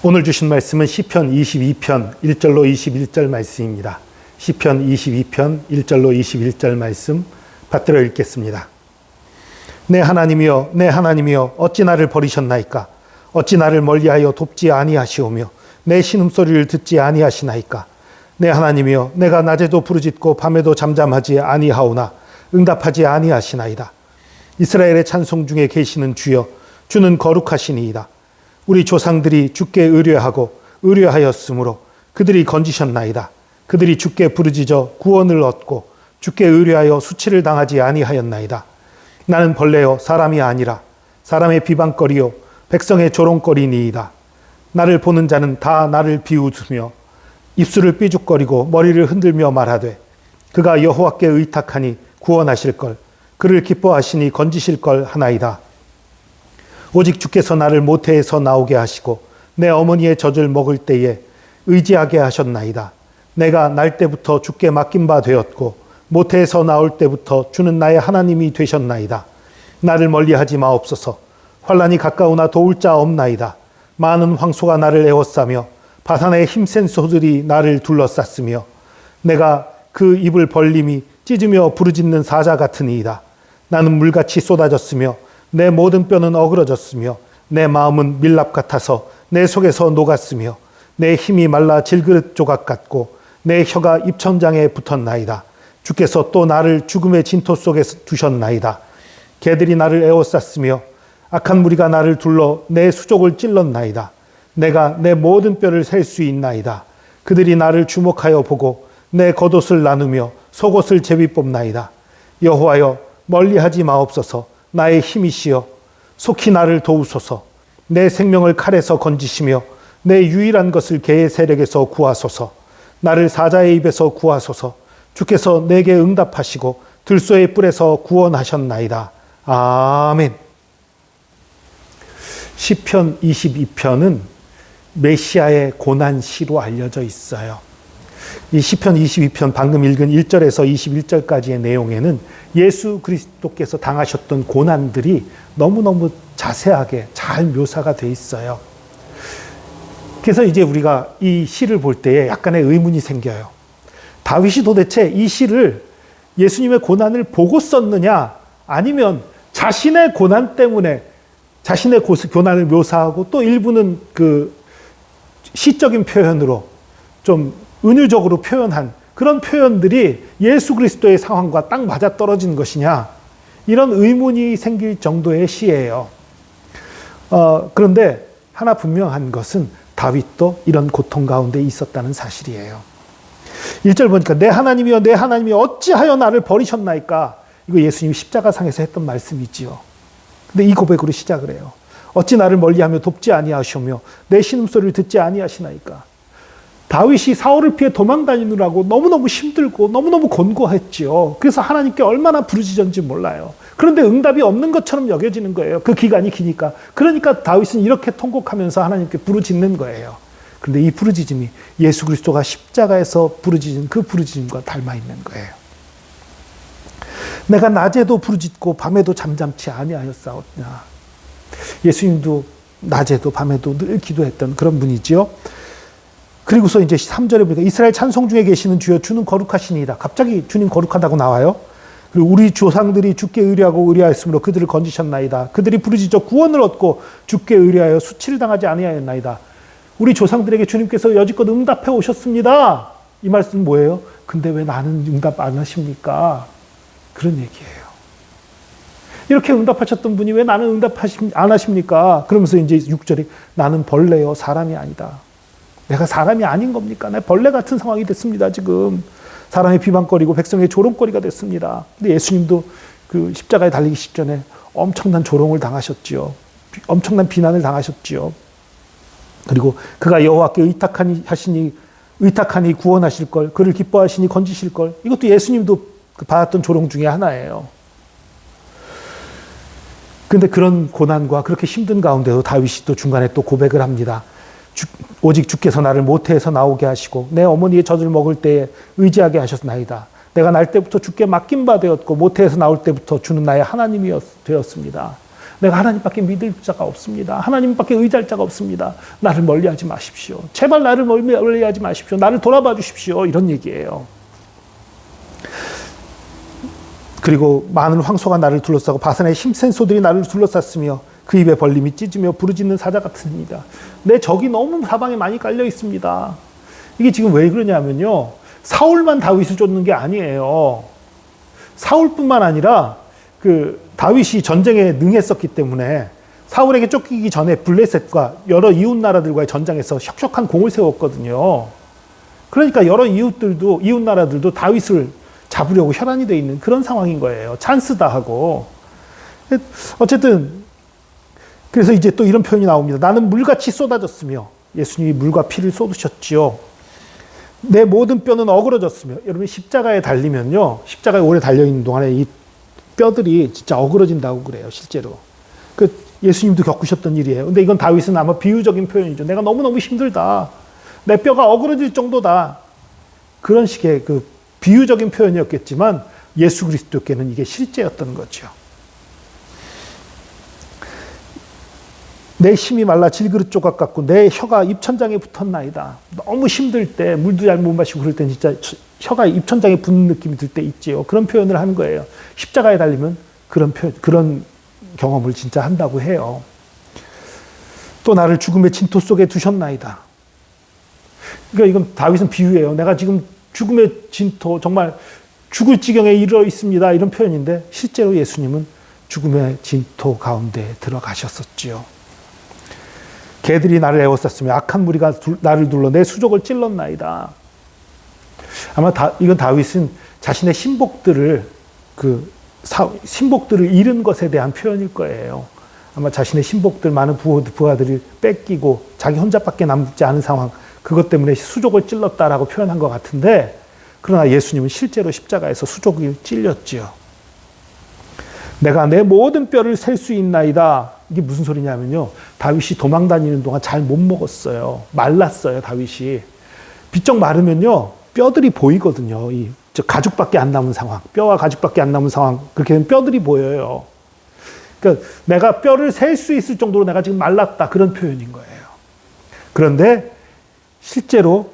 오늘 주신 말씀은 시편 22편 1절로 21절 말씀입니다. 시편 22편 1절로 21절 말씀 받들어 읽겠습니다. 내 하나님이여, 내 하나님이여, 어찌 나를 버리셨나이까? 어찌 나를 멀리하여 돕지 아니하시오며 내 신음소리를 듣지 아니하시나이까? 내 하나님이여, 내가 낮에도 부르짖고 밤에도 잠잠하지 아니하오나 응답하지 아니하시나이다. 이스라엘의 찬송 중에 계시는 주여, 주는 거룩하시니이다. 우리 조상들이 주께 의뢰하였으므로 그들이 건지셨나이다. 그들이 주께 부르짖어 구원을 얻고 주께 의뢰하여 수치를 당하지 아니하였나이다. 나는 벌레요 사람이 아니라 사람의 비방거리요 백성의 조롱거리니이다. 나를 보는 자는 다 나를 비웃으며 입술을 삐죽거리고 머리를 흔들며 말하되 그가 여호와께 의탁하니 구원하실 걸, 그를 기뻐하시니 건지실 걸 하나이다. 오직 주께서 나를 모태에서 나오게 하시고 내 어머니의 젖을 먹을 때에 의지하게 하셨나이다. 내가 날 때부터 주께 맡긴 바 되었고 모태에서 나올 때부터 주는 나의 하나님이 되셨나이다. 나를 멀리하지 마옵소서. 환난이 가까우나 도울 자 없나이다. 많은 황소가 나를 에워싸며 바산의 힘센 소들이 나를 둘러쌌으며 내가 그 입을 벌림이 찢으며 부르짖는 사자 같으니이다. 나는 물같이 쏟아졌으며 내 모든 뼈는 어그러졌으며 내 마음은 밀랍 같아서 내 속에서 녹았으며 내 힘이 말라 질그릇 조각 같고 내 혀가 입천장에 붙었나이다. 주께서 또 나를 죽음의 진토 속에 두셨나이다. 개들이 나를 에워쌌으며 악한 무리가 나를 둘러 내 수족을 찔렀나이다. 내가 내 모든 뼈를 셀 수 있나이다. 그들이 나를 주목하여 보고 내 겉옷을 나누며 속옷을 제비 뽑나이다. 여호와여, 멀리하지 마옵소서. 나의 힘이시여, 속히 나를 도우소서. 내 생명을 칼에서 건지시며 내 유일한 것을 개의 세력에서 구하소서. 나를 사자의 입에서 구하소서. 주께서 내게 응답하시고 들소의 뿔에서 구원하셨나이다. 아멘. 시편 22편은 메시아의 고난시로 알려져 있어요. 이 시편 22편 방금 읽은 1절에서 21절까지의 내용에는 예수 그리스도께서 당하셨던 고난들이 너무너무 자세하게 잘 묘사가 돼 있어요. 그래서 이제 우리가 이 시를 볼 때에 약간의 의문이 생겨요. 다윗이 도대체 이 시를 예수님의 고난을 보고 썼느냐, 아니면 자신의 고난 때문에 자신의 고난을 묘사하고 또 일부는 그 시적인 표현으로 좀 은유적으로 표현한 그런 표현들이 예수 그리스도의 상황과 딱 맞아떨어진 것이냐, 이런 의문이 생길 정도의 시예요. 그런데 하나 분명한 것은 다윗도 이런 고통 가운데 있었다는 사실이에요. 1절 보니까 내 하나님이여, 내 하나님이여, 어찌하여 나를 버리셨나이까? 이거 예수님이 십자가상에서 했던 말씀이지요. 근데 이 고백으로 시작을 해요. 어찌 나를 멀리하며 돕지 아니하시오며 내 신음소리를 듣지 아니하시나이까? 다윗이 사울을 피해 도망다니느라고 너무너무 힘들고 너무너무 곤고했지요. 그래서 하나님께 얼마나 부르짖었는지 몰라요. 그런데 응답이 없는 것처럼 여겨지는 거예요. 그 기간이 기니까. 그러니까 다윗은 이렇게 통곡하면서 하나님께 부르짖는 거예요. 그런데 이 부르짖음이 예수 그리스도가 십자가에서 부르짖은 그 부르짖음과 닮아 있는 거예요. 내가 낮에도 부르짖고 밤에도 잠잠치 아니하였사오냐. 예수님도 낮에도 밤에도 늘 기도했던 그런 분이지요. 그리고서 이제 3절에 보니까 이스라엘 찬송 중에 계시는 주여, 주는 거룩하시니이다. 갑자기 주님 거룩하다고 나와요. 그리고 우리 조상들이 주께 의뢰하였으므로 그들을 건지셨나이다. 그들이 부르짖어 구원을 얻고 주께 의뢰하여 수치를 당하지 아니하였나이다. 우리 조상들에게 주님께서 여지껏 응답해 오셨습니다. 이 말씀은 뭐예요? 근데 왜 나는 응답 안 하십니까? 그런 얘기예요. 이렇게 응답하셨던 분이 왜 나는 응답 안 하십니까? 그러면서 이제 6절에 나는 벌레요 사람이 아니다. 내가 사람이 아닌 겁니까? 내 벌레 같은 상황이 됐습니다. 지금 사람의 비방거리고 백성의 조롱거리가 됐습니다. 근데 예수님도 그 십자가에 달리기 직전에 엄청난 조롱을 당하셨지요. 엄청난 비난을 당하셨지요. 그리고 그가 여호와께 의탁하니 구원하실 걸, 그를 기뻐하시니 건지실 걸. 이것도 예수님도 받았던 조롱 중에 하나예요. 근데 그런 고난과 그렇게 힘든 가운데도 다윗이 또 중간에 또 고백을 합니다. 오직 주께서 나를 모태에서 나오게 하시고 내 어머니의 젖을 먹을 때에 의지하게 하셨나이다. 내가 날 때부터 주께 맡긴 바 되었고 모태에서 나올 때부터 주는 나의 하나님이 되었습니다. 내가 하나님밖에 믿을 자가 없습니다. 하나님밖에 의지할 자가 없습니다. 나를 멀리하지 마십시오. 제발 나를 멀리하지 마십시오. 나를 돌아봐 주십시오. 이런 얘기예요. 그리고 많은 황소가 나를 둘러싸고 바산의 힘센 소들이 나를 둘러쌌으며 그 입에 벌림이 찢으며 부르짖는 사자 같습니다. 내 적이 너무 사방에 많이 깔려 있습니다. 이게 지금 왜 그러냐면요. 사울만 다윗을 쫓는 게 아니에요. 사울뿐만 아니라 다윗이 전쟁에 능했었기 때문에 사울에게 쫓기기 전에 블레셋과 여러 이웃 나라들과의 전장에서 혁혁한 공을 세웠거든요. 그러니까 여러 이웃 나라들도 다윗을 잡으려고 혈안이 돼 있는 그런 상황인 거예요. 찬스다 하고. 어쨌든 그래서 이제 또 이런 표현이 나옵니다. 나는 물같이 쏟아졌으며 예수님이 물과 피를 쏟으셨지요. 내 모든 뼈는 어그러졌으며 여러분 십자가에 달리면요. 십자가에 오래 달려있는 동안에 이 뼈들이 진짜 어그러진다고 그래요. 실제로. 예수님도 겪으셨던 일이에요. 근데 이건 다윗은 아마 비유적인 표현이죠. 내가 너무너무 힘들다. 내 뼈가 어그러질 정도다. 그런 식의 비유적인 표현이었겠지만 예수 그리스도께는 이게 실제였던 거죠. 내 힘이 말라 질그릇 조각 같고 내 혀가 입천장에 붙었나이다. 너무 힘들 때 물도 잘 못 마시고 그럴 때 진짜 혀가 입천장에 붙는 느낌이 들 때 있지요. 그런 표현을 하는 거예요. 십자가에 달리면 그런 경험을 진짜 한다고 해요. 또 나를 죽음의 진토 속에 두셨나이다. 그러니까 이건 다윗은 비유예요. 내가 지금 죽음의 진토, 정말 죽을 지경에 이르러 있습니다. 이런 표현인데 실제로 예수님은 죽음의 진토 가운데 들어가셨었지요. 개들이 나를 에워쌌으며 악한 무리가 나를 둘러 내 수족을 찔렀나이다. 아마 이건 다윗은 자신의 신복들을 잃은 것에 대한 표현일 거예요. 아마 자신의 신복들 많은 부하들이 뺏기고 자기 혼자밖에 남지 않은 상황, 그것 때문에 수족을 찔렀다라고 표현한 것 같은데, 그러나 예수님은 실제로 십자가에서 수족이 찔렸지요. 내가 내 모든 뼈를 셀 수 있나이다. 이게 무슨 소리냐면요. 다윗이 도망 다니는 동안 잘 못 먹었어요. 말랐어요, 다윗이. 비쩍 마르면요. 뼈들이 보이거든요. 가죽밖에 안 남은 상황. 뼈와 가죽밖에 안 남은 상황. 그렇게 되면 뼈들이 보여요. 그러니까 내가 뼈를 셀 수 있을 정도로 내가 지금 말랐다. 그런 표현인 거예요. 그런데 실제로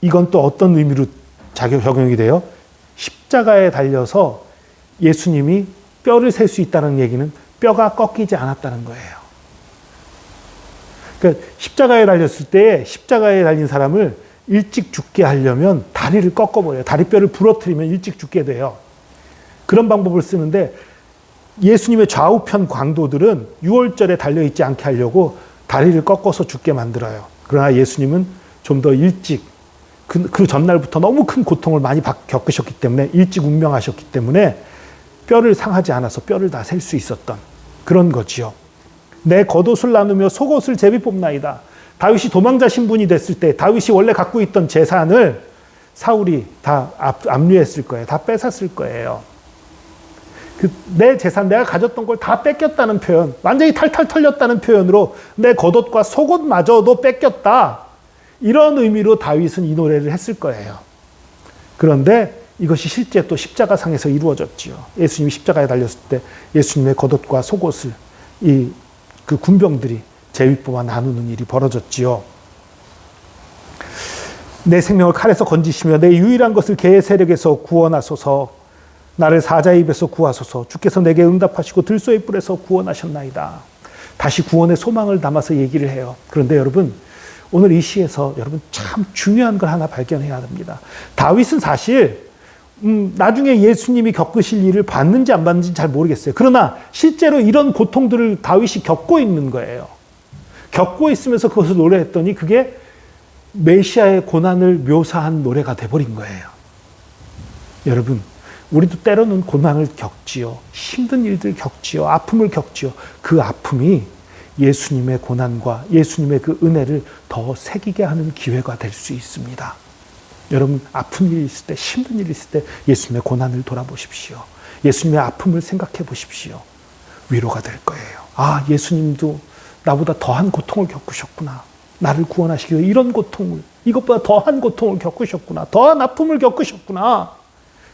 이건 또 어떤 의미로 적용이 돼요? 십자가에 달려서 예수님이 뼈를 셀 수 있다는 얘기는 뼈가 꺾이지 않았다는 거예요. 그러니까 십자가에 달렸을 때 십자가에 달린 사람을 일찍 죽게 하려면 다리를 꺾어버려요. 다리뼈를 부러뜨리면 일찍 죽게 돼요. 그런 방법을 쓰는데 예수님의 좌우편 광도들은 유월절에 달려있지 않게 하려고 다리를 꺾어서 죽게 만들어요. 그러나 예수님은 좀 더 일찍 그 전날부터 너무 큰 고통을 많이 겪으셨기 때문에 일찍 운명하셨기 때문에 뼈를 상하지 않아서 뼈를 다 셀 수 있었던 그런 거지요. 내 겉옷을 나누며 속옷을 제비 뽑나이다. 다윗이 도망자 신분이 됐을 때 다윗이 원래 갖고 있던 재산을 사울이 다 압류했을 거예요. 다 뺏었을 거예요. 내 재산, 내가 가졌던 걸 다 뺏겼다는 표현, 완전히 탈탈 털렸다는 표현으로 내 겉옷과 속옷마저도 뺏겼다. 이런 의미로 다윗은 이 노래를 했을 거예요. 그런데 이것이 실제 또 십자가상에서 이루어졌지요. 예수님이 십자가에 달렸을 때 예수님의 겉옷과 속옷을 그 군병들이 제비 뽑아 나누는 일이 벌어졌지요. 내 생명을 칼에서 건지시며 내 유일한 것을 개의 세력에서 구원하소서. 나를 사자의 입에서 구하소서. 주께서 내게 응답하시고 들소의 뿔에서 구원하셨나이다. 다시 구원의 소망을 담아서 얘기를 해요. 그런데 여러분, 오늘 이 시에서 여러분 참 중요한 걸 하나 발견해야 합니다. 다윗은 사실 나중에 예수님이 겪으실 일을 봤는지 안 봤는지 잘 모르겠어요. 그러나 실제로 이런 고통들을 다윗이 겪고 있는 거예요. 겪고 있으면서 그것을 노래했더니 그게 메시아의 고난을 묘사한 노래가 돼버린 거예요. 여러분, 우리도 때로는 고난을 겪지요. 힘든 일들 겪지요. 아픔을 겪지요. 그 아픔이 예수님의 고난과 예수님의 그 은혜를 더 새기게 하는 기회가 될 수 있습니다. 여러분, 아픈 일이 있을 때, 힘든 일이 있을 때 예수님의 고난을 돌아보십시오. 예수님의 아픔을 생각해 보십시오. 위로가 될 거예요. 아, 예수님도 나보다 더한 고통을 겪으셨구나. 나를 구원하시기 위해 이런 고통을, 이것보다 더한 고통을 겪으셨구나. 더한 아픔을 겪으셨구나.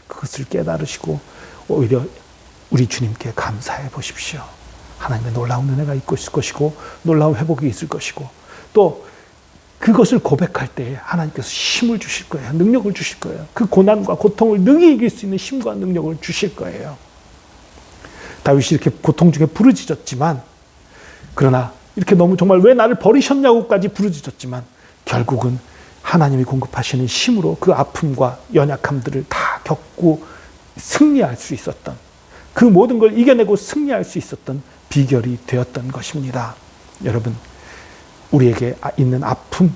그것을 깨달으시고 오히려 우리 주님께 감사해 보십시오. 하나님의 놀라운 은혜가 있을 것이고 놀라운 회복이 있을 것이고 또 그것을 고백할 때에 하나님께서 힘을 주실 거예요. 능력을 주실 거예요. 그 고난과 고통을 능히 이길 수 있는 힘과 능력을 주실 거예요. 다윗이 이렇게 고통 중에 부르짖었지만 그러나 이렇게 너무 정말 왜 나를 버리셨냐고까지 부르짖었지만 결국은 하나님이 공급하시는 힘으로 그 아픔과 연약함들을 다 겪고 승리할 수 있었던 그 모든 걸 이겨내고 승리할 수 있었던 비결이 되었던 것입니다. 여러분, 우리에게 있는 아픔,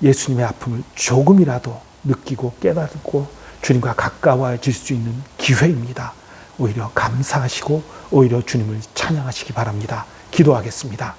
예수님의 아픔을 조금이라도 느끼고 깨닫고 주님과 가까워질 수 있는 기회입니다. 오히려 감사하시고 오히려 주님을 찬양하시기 바랍니다. 기도하겠습니다.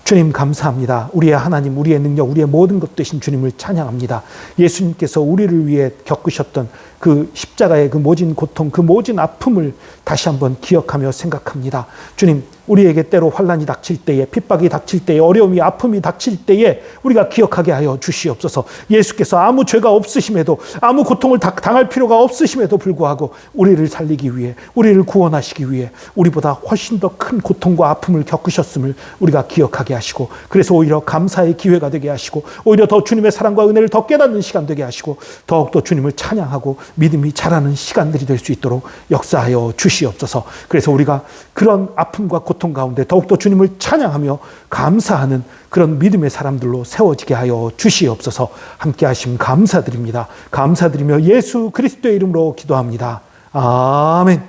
주님 감사합니다. 우리의 하나님, 우리의 능력, 우리의 모든 것 되신 주님을 찬양합니다. 예수님께서 우리를 위해 겪으셨던 그 십자가의 그 모진 고통, 그 모진 아픔을 다시 한번 기억하며 생각합니다. 주님, 우리에게 때로 환난이 닥칠 때에, 핍박이 닥칠 때에, 어려움이 아픔이 닥칠 때에 우리가 기억하게 하여 주시옵소서. 예수께서 아무 죄가 없으심에도, 아무 고통을 당할 필요가 없으심에도 불구하고 우리를 살리기 위해, 우리를 구원하시기 위해 우리보다 훨씬 더 큰 고통과 아픔을 겪으셨음을 우리가 기억하게 하시고, 그래서 오히려 감사의 기회가 되게 하시고, 오히려 더 주님의 사랑과 은혜를 더 깨닫는 시간 되게 하시고, 더욱더 주님을 찬양하고 믿음이 자라는 시간들이 될 수 있도록 역사하여 주시옵소서. 그래서 우리가 그런 아픔과 고통 가운데 더욱더 주님을 찬양하며 감사하는 그런 믿음의 사람들로 세워지게 하여 주시옵소서. 함께 하심 감사드립니다. 감사드리며 예수 그리스도의 이름으로 기도합니다. 아멘.